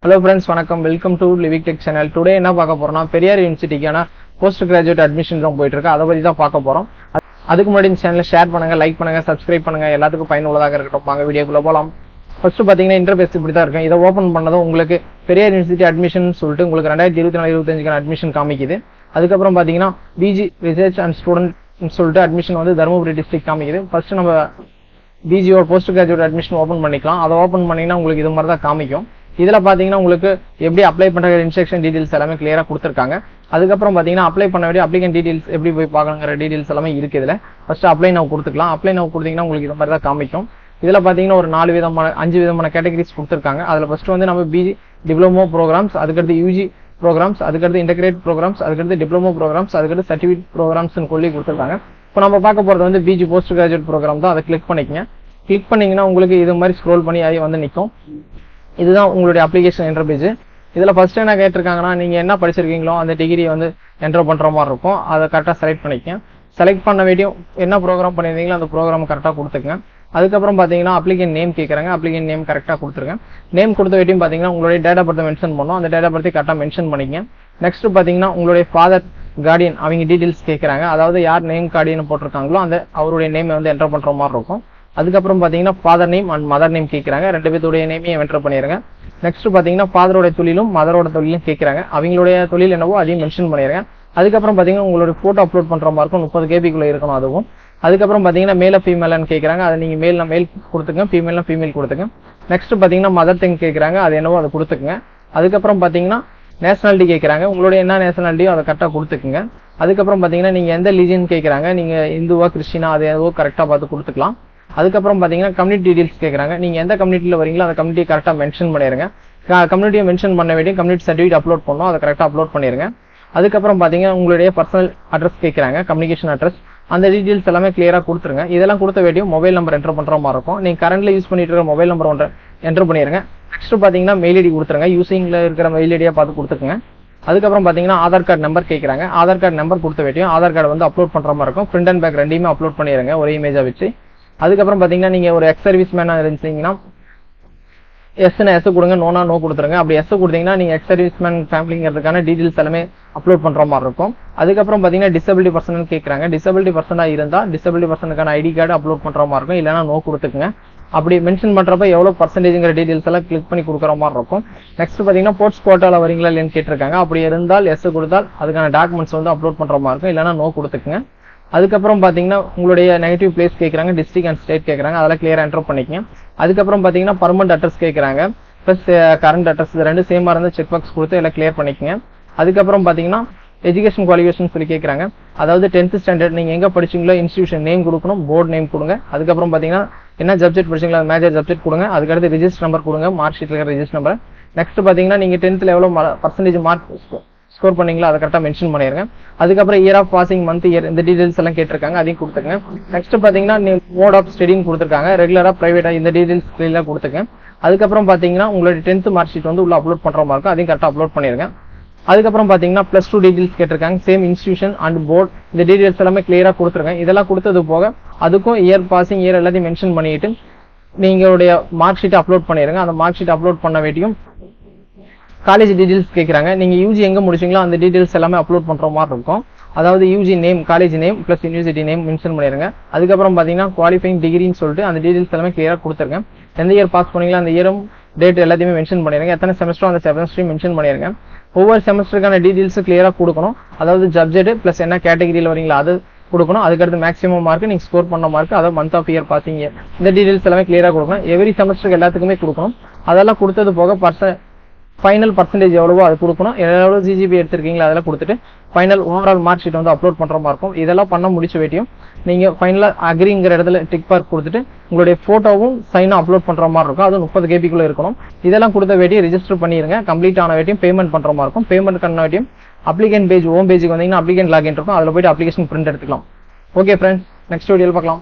Hello friends, வணக்கம். Welcome to Livik tech channel. Today என்ன பார்க்க போறோம்னா பெரியார் யூனிவர்சிட்டிக்கான போஸ்ட் கிராஜுவேட் அட்மிஷன் தான் போயிட்டு இருக்கு. அதை பத்தி தான் பார்க்க போறோம். அதுக்கு முன்னாடி இந்த சேனலை ஷேர் பண்ணுங்க, லைக் பண்ணுங்க, சப்ஸ்கிரைப் பண்ணுங்க. எல்லாத்துக்கும் பயனுள்ளதாக இருக்கட்டும். வாங்க வீடியோக்குள்ள போலாம். ஃபர்ஸ்ட் பாத்தீங்கன்னா இன்டர்ஃபேஸ் இப்படி தான் இருக்கும். இதை ஓபன் பண்ணதும் உங்களுக்கு பெரியார் யூனிவர்சிட்டி அட்மிஷன் சொல்லிட்டு உங்களுக்கு 2024-25 அட்மிஷன் காமிக்குது. அதுக்கப்புறம் பாத்தீங்கன்னா பிஜி ரிசர்ச் அண்ட் ஸ்டூடெண்ட் சொல்லிட்டு அட்மிஷன் வந்து தருமபுரி டிஸ்ட்ரிக்ட் காமிக்குது. ஃபர்ஸ்ட் நம்ம PGO post graduate admission open பண்ணிக்கலாம். அதை ஓபன் பண்ணீங்கன்னா உங்களுக்கு இது மாதிரி தான் காமிக்கும். இதுல பாத்தீங்கன்னா உங்களுக்கு எப்படி அப்ளை பண்ற இன்ஸ்ட்ரக்ஷன் டீடைல்ஸ் எல்லாமே கிளியரா கொடுத்துருக்காங்க. அதுக்கப்புறம் பாத்தீங்கன்னா அப்ளை பண்ண வேண்டிய அப்ளிகன் டீடைல்ஸ் எப்படி போய் பார்க்கணுங்கிற டீடைல்ஸ் எல்லாமே இருக்கு. இதுல ஃபர்ஸ்ட் அப்ளை நவ் கொடுத்துக்கலாம். அப்ளை நவ் கொடுத்தீங்கன்னா உங்களுக்கு இது மாதிரி தான் காமிக்கும். இதுல பாத்தீங்கன்னா ஒரு 5 விதமான கேட்டகரிஸ் கொடுத்துருக்காங்க. அதுல ஃபர்ஸ்ட் வந்து நம்ம பிஜி டிப்ளமோ ப்ரோக்ராம்ஸ், அதுக்கடுத்து யூஜி ப்ரோக்ராம்ஸ், அதுக்கடுத்து இன்டகிரேட் ப்ரோக்ராம்ஸ், அதுக்கடுத்து டிப்ளமோ ப்ரோக்ராம்ஸ், அதுக்கடுத்து சர்டிஃபிகேட் ப்ரோக்ராம்ஸ் சொல்லி கொடுத்துருக்காங்க. இப்போ நம்ம பார்க்க போறது வந்து பிஜி போஸ்ட் கிராஜுவேட் ப்ரோக்ராம் தான். அதை கிளிக் பண்ணிக்கங்க. கிளிக் பண்ணீங்கன்னா உங்களுக்கு இது மாதிரி ஸ்க்ரோல் பண்ணி ஆகி வந்து நிற்கும். இதுதான் உங்களுடைய அப்ளிகேஷன் இன்டர்பேஜ். இதுல ஃபர்ஸ்ட் என்ன கேட்டிருக்காங்கன்னா நீங்க என்ன படிச்சிருக்கீங்களோ அந்த டிகிரி வந்து என்டர் பண்ற மாதிரி இருக்கும். அதை கரெக்டா செலக்ட் பண்ணிக்கங்க. செலக்ட் பண்ண வேண்டியும் என்ன ப்ரோக்ராம் பண்ணிருந்தீங்களோ அந்த ப்ரோக்ராம் கரெக்டா கொடுத்துக்கங்க. அதுக்கப்புறம் பாத்தீங்கன்னா அப்ளிகன் நேம் கேட்கறாங்க. அப்ளிகன் நேம் கரெக்டா கொடுத்துருங்க. நேம் கொடுத்த வேண்டியும் பாத்தீங்கன்னா உங்களுடைய டேட் ஆஃப் பர்த் மென்ஷன் பண்ணணும். அந்த டேட் ஆஃப் பர்த் கரெக்டா மென்ஷன் பண்ணிக்கங்க. நெக்ஸ்ட் பாத்தீங்கன்னா உங்களுடைய ஃபாதர் கார்டியன் அவங்க டீடைல்ஸ் கேட்கறாங்க. அதாவது யார் நேம் கார்டியன் போட்டிருக்காங்களோ அந்த அவருடைய நேம் வந்து என்டர் பண்ற மாதிரி இருக்கும். அதுக்கப்புறம் பாத்தீங்கன்னா father name and mother name கேட்கறாங்க. ரெண்டு பேருடைய நேமையும் என்டர் பண்ணிருங்க. நெக்ஸ்ட் பாத்தீங்கன்னா ஃபாதரோட தொழிலும் மதரோட தொழிலும் கேட்கறாங்க. அவங்களுடைய தொழில் என்னவோ அதையும் மென்ஷன் பண்ணிருங்க. அதுக்கப்புறம் பாத்தீங்கன்னா உங்களுடைய போட்டோ அப்லோட் பண்ற மாதிரி இருக்கும். 30 கேபிக்குள்ள இருக்கணும் அதுவும். அதுக்கப்புறம் பாத்தீங்கன்னா மேல ஃபீமேலான்னு கேட்கறாங்க. அதை நீங்க மேல் கொடுத்துங்க, ஃபீமேல்னா ஃபீமேல் கொடுத்துங்க. நெக்ஸ்ட் பாத்தீங்கன்னா மதர் திங் கேட்கறாங்க. அது என்னவோ அதை கொடுத்துக்குங்க. அதுக்கப்புறம் பாத்தீங்கன்னா நேஷனாலிட்டி கேட்கறாங்க. உங்களுடைய என்ன நேஷனாலிட்டியோ அதை கரெக்டா கொடுத்துக்குங்க. அதுக்கப்புறம் பாத்தீங்கன்னா நீங்க எந்த ரிலிஜன் கேட்கறாங்க, நீங்க இந்துவா கிறிஸ்டினா அது எதுவோ கரெக்டா பார்த்து கொடுத்துக்கலாம். அதுக்கப்புறம் பாத்தீங்கன்னா கம்யூனிட்டி டீடைல்ஸ் கேட்கறாங்க. நீங்க எந்த கம்யூனிட்டில வரீங்களோ அந்த கம்யூனிட்டி கரெக்டா மென்ஷன் பண்ணிருங்க. கம்யூனிட்டியை மென்ஷன் பண்ண வேண்டிய கம்யூனிட்டி சர்டிஃபிகேட் அப்லோட் பண்ணணும். அதை கரெக்டா அப்லோட் பண்ணிருங்க. அதுக்கப்புறம் பாத்தீங்கன்னா உங்களுடைய பர்சனல் அட்ரஸ் கேட்கறாங்க, கம்யூனிகேஷன் அட்ரஸ். அந்த டீடைல்ஸ் எல்லாமே கிளியரா கொடுத்துருங்க. இதெல்லாம் கொடுத்த வேண்டிய மொபைல் நம்பர் என்டர் பண்ற மாதிரி இருக்கும். நீங்க கரண்ட்ல யூஸ் பண்ணிட்டு இருக்கிற மொபைல் நம்பர் ஒன்று என்டர் பண்ணிருங்க. நெக்ஸ்ட் பாத்தீங்கன்னா மெயில் ஐடி கொடுத்துருங்க. யூசிங்ல இருக்கிற மெயில் ஐடியா பார்த்து கொடுத்துருங்க. அதுக்கப்புறம் பாத்தீங்கன்னா ஆதார் கார்டு நம்பர் கேட்கறாங்க. ஆதார் கார்டு நம்பர் கொடுத்த வேண்டியும் ஆதார் கார்டு வந்து அப்லோட் பண்ற மாதிரி இருக்கும். ஃப்ரண்ட் அண்ட் பேக் ரெண்டையுமே அப்லோட் பண்ணிருங்க ஒரே இமேஜா வச்சு. அதுக்கப்புறம் பாத்தீங்கன்னா நீங்க ஒரு எக்ஸ் சர்வீஸ் மேனா இருந்துச்சீங்கன்னா எஸ்னா எஸ் கொடுங்க, நோனா நோ கொடுத்துருங்க. அப்படி எஸ் கொடுத்தீங்கன்னா நீங்க எக்ஸ் சர்வீஸ் மேன் ஃபேமிலிங்கிறதுக்கான டீடைல்ஸ் எல்லாமே அப்லோட் பண்ற மாதிரி இருக்கும். அதுக்கப்புறம் பாத்தீங்கன்னா டிசபிலிட்டி பர்சன் கேட்கறாங்க. டிசபிலிட்டி பர்சனா இருந்தா டிசபிலிட்டி பர்சனுக்கான ஐடி கார்டு அப்லோட் பண்ற மாதிரி இருக்கும். இல்லைன்னா நோ கொடுத்துக்குங்க. அப்படி மென்ஷன் பண்றப்ப எவ்வளவு பர்சன்டேஜ்ங்கிற டீடைல்ஸ் எல்லாம் கிளிக் பண்ணி கொடுக்குற மாதிரி இருக்கும். நெக்ஸ்ட் பாத்தீங்கன்னா போர்ட்ஸ் கோட்டால வரீங்களா இல்லைன்னு கேட்டிருக்காங்க. அப்படி இருந்தால் எஸ் கொடுத்தால் அதுக்கான டாக்குமெண்ட்ஸ் வந்து அப்லோட் பண்ற மாதிரி இருக்கும். இல்லைன்னா நோ கொடுத்துக்குங்க. அதுக்கப்புறம் பாத்தீங்கன்னா உங்களுடைய நெகட்டிவ் பிளேஸ் கேட்கறாங்க, டிஸ்ட்ரிக்ட் அண்ட் ஸ்டேட் கேட்கறாங்க. அதெல்லாம் கிளியரா என்டர் பண்ணிக்கங்க. அதுக்கப்புறம் பாத்தீங்கன்னா பர்மனன்ட் அட்ரஸ் கேட்கறாங்க. பிளஸ் கரண்ட் அட்ரஸ் ரெண்டு சேமா இருந்தா செக் பாக்ஸ் கொடுத்து எல்லாம் கிளியர் பண்ணிக்கங்க. அதுக்கப்புறம் பாத்தீங்கன்னா எஜுகேஷன் குவாலிஃபிகேஷன் சொல்லி கேட்கறாங்க. அதாவது 10th ஸ்டாண்டர்ட் நீங்க எங்க படிச்சீங்களோ இன்ஸ்டிடியூஷன் நேம் கொடுக்கணும், போர்டு நேம் கொடுங்க. அதுக்கப்புறம் பாத்தீங்கன்னா என்ன சப்ஜெக்ட் படிச்சீங்களோ மேஜர் சப்ஜெக்ட் கொடுங்க. அதுக்கடுத்து ரிஜிஸ்டர் நம்பர் கொடுங்க, மார்க் ஷீட்ல இருக்கிற ரிஜிஸ்டர் நம்பர். நெக்ஸ்ட் பாத்தீங்கன்னா நீங்க 10th எவ்வளவு பர்சன்டேஜ் மார்க் ஸ்கோர் பண்ணீங்களோ அதை கரெக்டா மென்ஷன் பண்ணிருங்க. அதுக்கப்புறம் year of passing, month, year இந்த டீடைல்ஸ் எல்லாம் கேட்டிருக்காங்க. அதையும் கொடுத்துங்க. நெக்ஸ்ட் பாத்தீங்கன்னா மோட் ஆஃப் ஸ்டடின்னு கொடுத்துருக்காங்க. ரெகுலரா பிரைவேட்டா இந்த டீடைல்ஸ் எல்லாம் கொடுத்துங்க. அதுக்கப்புறம் பாத்தீங்கன்னா உங்களுடைய 10th மார்க் ஷீட் வந்து உள்ள அப்லோட் பண்ற மாதிரி இருக்கும். அதையும் கரெக்டா அப்லோட் பண்ணிருங்க. அதுக்கப்புறம் பாத்தீங்கன்னா +2 டீடைல்ஸ் கேட்டிருக்காங்க. சேம் இன்ஸ்டிடியூஷன் அண்ட் போர்டு இந்த டீடைல்ஸ் எல்லாமே கிளியரா கொடுத்துருங்க. இதெல்லாம் கொடுத்தது போக அதுக்கும் இயர் பாசிங் இயர் எல்லாத்தையும் மென்ஷன் பண்ணிட்டு நீங்களுடைய மார்க் ஷீட் அப்லோட் பண்ணிருங்க. அந்த மார்க் ஷீட் அப்லோட் பண்ண வேண்டியும் காலேஜ் டீடைல்ஸ் கேட்கறாங்க. நீங்க யூஜி எங்க முடிச்சீங்களோ அந்த டீடைல்ஸ் எல்லாமே அப்லோட் பண்ற மாதிரி இருக்கும். அதாவது UG name, college name plus university name mention பண்ணிருங்க. அதுக்கப்புறம் பாத்தீங்கன்னா குவாலிஃபைங் டிகிரின்னு சொல்லிட்டு அந்த டீடைல்ஸ் எல்லாமே கிளியரா கொடுத்துருங்க. எந்த இயர் பாஸ் பண்ணீங்களோ அந்த இயரும் டேட் எல்லாத்தையுமே மென்ஷன் பண்ணிருங்க. எத்தனை செமஸ்டரோ அந்த செமஸ்டரையும் மென்ஷன் பண்ணிருங்க. ஒவ்வொரு செமஸ்டருக்கான டீடைல்ஸ் கிளியரா கொடுக்கணும். அதாவது சப்ஜெக்ட் பிளஸ் என்ன கேட்டகரியில வரீங்களா அது கொடுக்கணும். அதுக்கடுத்து மேக்ஸிமம் மார்க் நீங்க ஸ்கோர் பண்ண மார்க், அதாவது month of year passing year இந்த டீடைல்ஸ் எல்லாமே கிளியரா கொடுக்கணும். எவ்ரி செமஸ்டருக்கு எல்லாத்துக்குமே கொடுக்கணும். அதெல்லாம் கொடுத்தது போக ஃபைனல் பர்சன்டேஜ் எவ்வளவோ அது கொடுக்கணும். எவ்வளவு ஜிஜிபி எடுத்திருக்கீங்களா அதெல்லாம் கொடுத்துட்டு ஃபைனல் ஓவரால் மார்க் ஷீட் வந்து அப்லோட் பண்ற மாதிரி இருக்கும். இதெல்லாம் பண்ண முடிச்ச வேண்டியும் நீங்க ஃபைனலா அக்ரிங்கிற இடத்துல டிக் மார்க் கொடுத்துட்டு உங்களுடைய போட்டோவும் சைனும் அப்லோட் பண்ற மாதிரி இருக்கும். அது 30 கேபிக்குள்ள இருக்கணும். இதெல்லாம் கொடுத்த வேண்டிய ரெஜிஸ்டர் பண்ணிருங்க. கம்ப்ளீட் ஆன வேண்டியும் பேமெண்ட் பண்ற மாதிரி இருக்கும். பேமெண்ட் பண்ண வேண்டியும் அப்ளிகேஷன் பேஜ் ஹோம் பேஜுக்கு வந்தீங்கன்னா அப்ளிகேஷன் லாகின் இருக்கும். அதுல போயிட்டு அப்ளிகேஷன் பிரிண்ட் எடுத்துக்கலாம். ஓகே ஃப்ரெண்ட்ஸ், நெக்ஸ்ட் வீடியோல பார்க்கலாம்.